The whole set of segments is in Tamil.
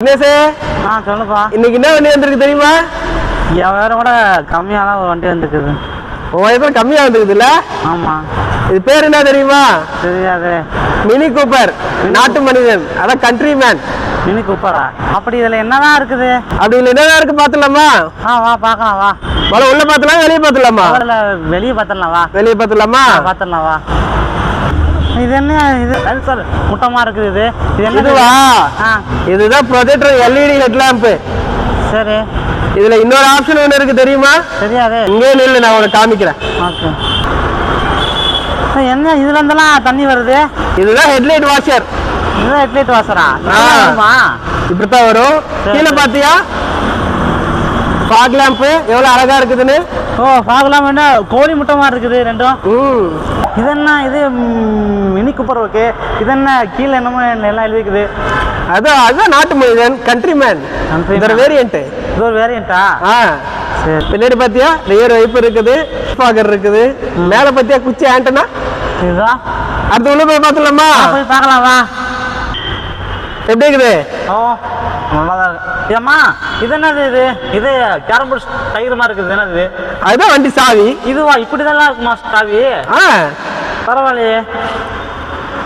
விக்னேஷ் சொல்லுப்பா. இன்னைக்கு என்ன வண்டி வந்திருக்கு தெரியுமா? என் வேற கூட கம்மியாக தான் ஒரு வண்டி வந்துருக்குது. உன் கம்மியா வந்துருக்குது இல்ல? ஆமா. இது பேர் என்ன தெரியுமா? தெரியாது. மினி கூப்பர், நாட்டு மனிதன், அதான் கண்ட்ரி மேன். மினி கூப்பரா? அப்படி இதுல என்னதான் இருக்குது? அப்படி இதுல என்னதான் இருக்கு பாத்துலாமா? வா பார்க்கலாம் வா. உள்ள பாத்துலாம் வெளியே பாத்துலாமா? வெளியே பாத்துடலாம் வா. வெளியே பாத்துலாமா? பாத்துடலாம் வா. இது என்ன இது சார் முட்டமா இருக்குது இது. இது என்னதுவா? இதுதான் ப்ரொஜெக்டர் எல்இடி ஹெட் லாம்ப். சரி. இதுல இன்னொரு ஆப்ஷன் ஒண்ணு இருக்கு தெரியுமா? தெரியாது. இங்கே நில்லு, நான் உனக்கு காமிக்கிறேன். ஓகே. என்ன இதுல இருந்தெல்லாம் தண்ணி வருது? இதுதான் ஹெட்லைட் வாஷர். இதுதான் ஹெட்லைட் வாஷரா? இப்படித்தான் வரும். கீழே பாத்தியா ஃபாக் லாம்ப் எவ்வளவு அழகா இருக்குதுன்னு? ஃபாக் லாம்ப் என்ன கோழி முட்டமா இருக்குது ரெண்டும். இது என்ன இது மினி கூப்பர்? ஓகே. இது என்ன கீழே என்னமோ எல்லாம் எழுதிக்குது? அதான் நாட்டு மனிதன், கண்ட்ரி மேன். இது வேரியன்ட். இது ஒரு வேரியன்ட்டா? சரி. பின்னாடி பாத்தியா ரியர் வைப்பர் இருக்குது, ஸ்பாக்கர் இருக்குது. மேல பாத்தியா குச்சி ஆண்டனா. இதுதான். அடுத்து உள்ள போய் பாத்துலாமா? போய் பார்க்கலாம் வா. எப்படி இருக்குது? நல்லாதான் இருக்கு. ஏம்மா இது என்னது இது? இது கேரம் போர்டு டயர் மாதிரி இருக்குது. என்னது? அதுதான் வண்டி சாவி. இதுவா? இப்படிதான் இருக்குமா சாவி? பரவாயில்லையே.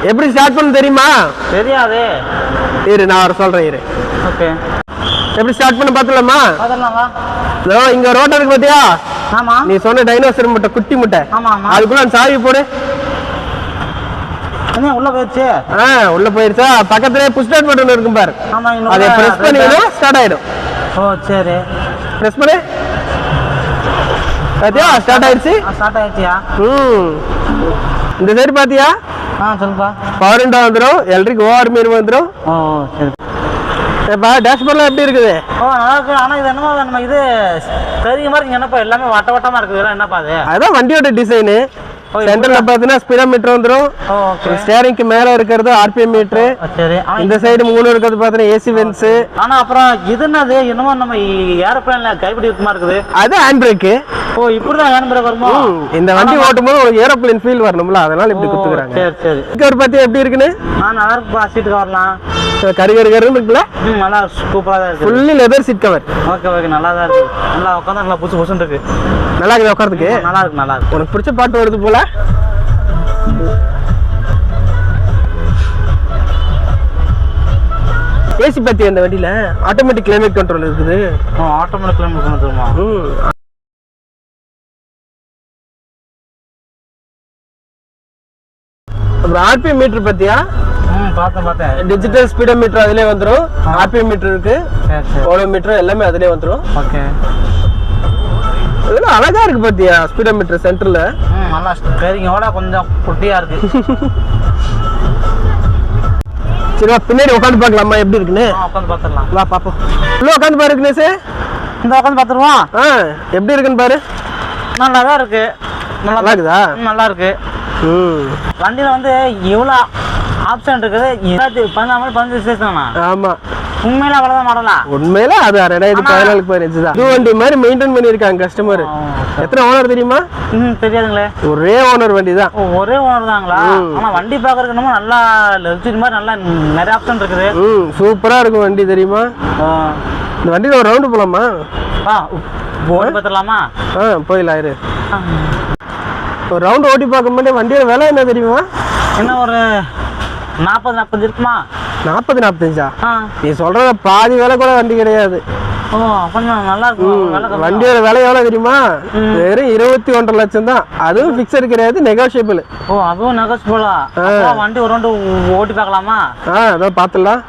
எப்படி ஸ்டார்ட் பண்ண தெரியுமா? தெரியாது. இரு நான் வர சொல்றேன். இரு. ஓகே. எப்படி ஸ்டார்ட் பண்ண பாத்துலாமா? பாத்துடலாம் வா. இங்க ரோட்டர் இருக்கு பாத்தியா? ஆமா. நீ சொன்ன டைனோசர் முட்டை, குட்டி முட்டை. ஆமா ஆமா. அதுக்குள்ள சாவி போடு. என்ன உள்ள போயிடுச்சு? உள்ள போயிடுச்சா? பக்கத்துலயே புஷ் ஸ்டார்ட் பட்டன் இருக்கும் பாரு. ஆமா. அதை பிரஸ் பண்ணீங்கன்னா ஸ்டார்ட் ஆயிடும். சரி. பிரஸ் பண்ணு. பாத்தியா ஸ்டார்ட் ஆயிடுச்சு? ஸ்டார்ட் ஆயிடுச்சியா? இந்த சைடு பாத்தியா? சொல்லுப்பா. பவர் விண்டோ வந்துரும், எலக்ட்ரிக் ஓஆர் மீர் வந்துரும். சரி. டேஷ்போர்ட்லாம் எப்படி இருக்குது? நல்லா இருக்கு. ஆனா இது என்னமா நம்ம இது பெரிய மாதிரி என்னப்பா எல்லாமே வட்ட வட்டமா இருக்குது. என்னப்பா அது? அதான் வண்டியோட டிசைனு. சென்டர்ல பாத்தீங்கன்னா ஸ்பீடோமீட்டர் வந்துரும். ஸ்டேரிங்க்கு மேல இருக்கிறது ஆர்பிஎம் மீட்டர். சரி. இந்த சைடு 3 இருக்கிறது பாத்தீங்கன்னா ஏசி வென்ஸ். ஆனா அப்புறம் இது என்னது? என்னமோ நம்ம ஏரோப்ளேன்ல கைப்பிடி இருக்குமா இருக்குது. அது ஹேண்ட் பிரேக். இப்படிதான் ஹேண்ட் பிரேக் வருமா? இந்த வண்டி ஓட்டும் போது உங்களுக்கு ஏரோப்ளேன் ஃபீல் வரணும்ல, அதனால இப்படி குத்துறாங்க. சரி சரி. கவர் பாத்தியா எப்படி இருக்குன்னு? நல்லா இருக்குப்பா. சீட் கவர்லாம் கருகருன்னு இருக்குல்ல? நல்லா சூப்பரா தான் இருக்கு. Fully leather seat cover. Okay. நல்லா தான் இருக்கு. நல்லா உட்கார்ந்தா நல்லா புசு புசுன்னு இருக்கு. நல்லா இருக்குது உட்கார்றதுக்கு. நல்லா இருக்கு. உனக்கு பிடிச்ச பாட்டு வருது போல. ஏசி பத்தி அந்த வண்டியில ஆட்டோமேட்டிக் கிளைமேட் கண்ட்ரோல் இருக்குது. ஆட்டோமேட்டிக் கிளைமேட் கண்ட்ரோல்மா? அப்புறம் ஆர்பிஎம் மீட்டர் பத்தியா? பார்த்தேன். டிஜிட்டல் ஸ்பீடோமீட்டர் அதிலே வந்துரும். ஆர்பிஎம் மீட்டர் இருக்கு, ஓடோமீட்டர் எல்லாமே அதிலே வந்துரும். ஓகே. இதெல்லாம் அழகா இருக்கு பாத்தியா ஸ்பீடோமீட்டர் சென்டர்ல. நல்லா ஸ்டேரிங்கோட கொஞ்சம் குட்டியா இருக்கு. சரி பின்னாடி உட்காந்து பார்க்கலாமா எப்படி இருக்குன்னு? உட்காந்து பார்த்துடலாம் வா பாப்போம். உள்ள உட்காந்து பாரு விக்னேஷ். இந்த உட்காந்து பார்த்துருவோம். எப்படி இருக்குன்னு பாரு. நல்லா தான் இருக்கு. நல்லா இருக்குதா? நல்லா இருக்கு. வண்டியில வந்து இவ்வளோ ஆப்ஷன் இருக்குது. 2014 ஆமா. உண்மையில அவ்வளவுதான் மாடலா? உண்மையில அது 2014 பதினஞ்சு தான். வண்டி மாதிரி மெயின்டைன் பண்ணிருக்காங்க கஸ்டமர். எத்தனை ஓனர் தெரியுமா? தெரியாதுங்களே. ஒரே ஓனர் வண்டி தான். ஒரே ஓனர் தாங்களா? ஆனா வண்டி பாக்குறதுக்கு என்னமோ நல்லா லக்ஸரி மாதிரி நல்லா நிறைய ஆப்ஷன் இருக்குது. சூப்பரா இருக்கும் வண்டி தெரியுமா? இந்த வண்டியில ஒரு ரவுண்டு போலாமா? ஓட்டி பார்த்துடலாமா? போயிடலாம். இரு ஒரு ரவுண்டு ஓட்டி பார்க்க முடியும். வண்டியோட விலை என்ன தெரியுமா? என்ன ஒரு 40-45 இருக்குமா? 40-45? நீ சொல்ற பாதி விலை கூட வண்டி கிடையாது. கொஞ்சம் நல்லா இருக்கும். வண்டியோட விலை எவ்வளவு தெரியுமா? வெறும் 21.5 லட்சம் தான். அதுவும் பிக்சர் கிடையாது, நெகோஷியபிள். அதுவும் நெகோஷியபிளா? வண்டி ஒரு ரவுண்டு ஓட்டி பார்க்கலாமா? அதான் பாத்துடலாம்.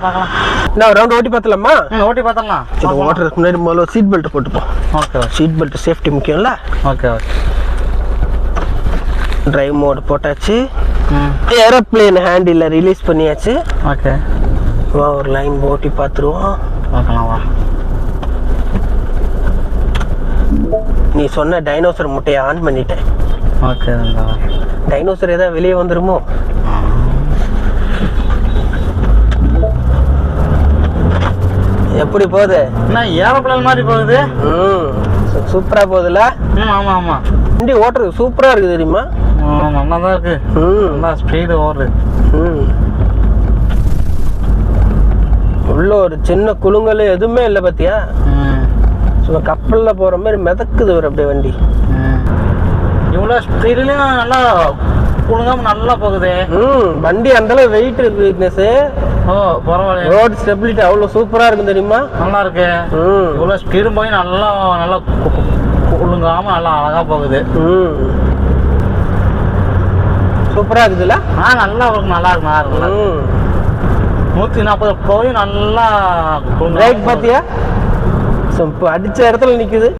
பார்க்கலாம். நான் ஒரு ரவுண்ட் ஓட்டி பார்த்துலாமா? ஓட்டி பார்த்துடலாம். ஓட்டுறதுக்கு முன்னாடி முதல்ல சீட் பெல்ட் போட்டுப்போம். ஓகே. சீட் பெல்ட் சேஃப்டி முக்கியம்ல. ஓகே. டிரைவ் மோட் போட்டாச்சு. ஏரோப்ளேன் ஹேண்டில் ரிலீஸ் பண்ணியாச்சு. ஓகே. வா ஒரு லைன் ஓட்டி பார்த்துருவோம். பார்க்கலாம் வா. நீ சொன்ன டைனோசர் முட்டையை ஆன் பண்ணிட்டேன். ஓகே. டைனோசர் ஏதாவது வெளியே வந்துருமோ? எப்படி போகுது? ஏரோப்ளேன் மாதிரி போகுது. சூப்பரா போகுதுல்ல? ஆமா ஆமா. வண்டி ஓட்டுறது சூப்பரா இருக்கு தெரியுமா? நல்லா தான் இருக்கு. நல்லா ஸ்பீடு ஓடுது. உள்ள ஒரு சின்ன குலுங்கல் எதுவுமே இல்லை பாத்தியா? சும்மா கப்பல்ல போற மாதிரி மிதக்குது ஒரு அப்படியே வண்டி. இவ்வளோ ஸ்பீட்லயும் நல்லா குலுங்காம நல்லா போகுது. வண்டி அந்த அளவு வெயிட் இருக்கு விக்னஸ். ஓ பரவாயில்ல. ரோட் ஸ்டெபிலிட்டி அவ்வளவு சூப்பரா இருக்கும் தெரியுமா? நல்லா இருக்கு. இவ்வளோ ஸ்பீடும் போய் நல்லா நல்லா குலுங்காம நல்லா அழகா போகுது. சூப்பரா இருக்குதுல்ல? நல்லா இருக்கு நல்லா இருக்கு நல்லா இருக்கு. 140 போய் நல்லா பிரேக் பாத்தியா? அடிச்ச இடத்துல நிக்குது.